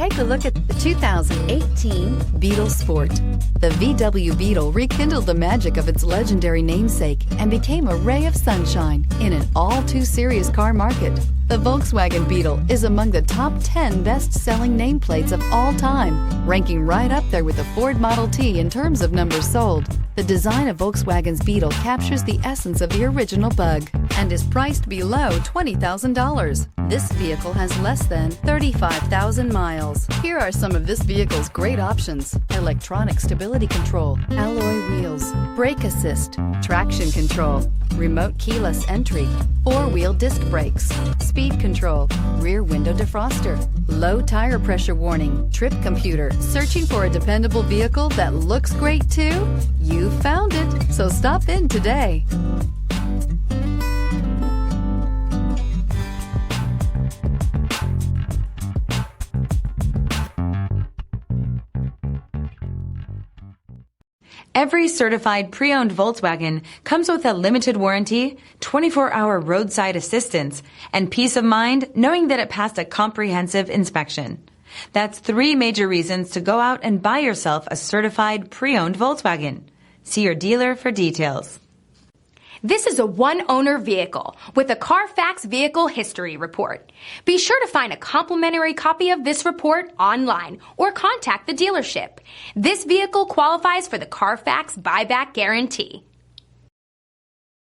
Take a look at the 2018 Beetle Sport. The VW Beetle rekindled the magic of its legendary namesake and became a ray of sunshine in an all-too-serious car market. The Volkswagen Beetle is among the top 10 best-selling nameplates of all time, ranking right up there with the Ford Model T in terms of numbers sold. The design of Volkswagen's Beetle captures the essence of the original bug and is priced below $20,000. This vehicle has less than 35,000 miles. Here are some of this vehicle's great options: electronic stability control, alloy wheels, brake assist, traction control, remote keyless entry, four-wheel disc brakes, speed control, rear window defroster, low tire pressure warning, trip computer. Searching for a dependable vehicle that looks great too? You found it, so stop in today. Every certified pre-owned Volkswagen comes with a limited warranty, 24-hour roadside assistance, and peace of mind knowing that it passed a comprehensive inspection. That's 3 major reasons to go out and buy yourself a certified pre-owned Volkswagen. See your dealer for details. This is a one-owner vehicle with a Carfax Vehicle History Report. Be sure to find a complimentary copy of this report online or contact the dealership. This vehicle qualifies for the Carfax Buyback Guarantee.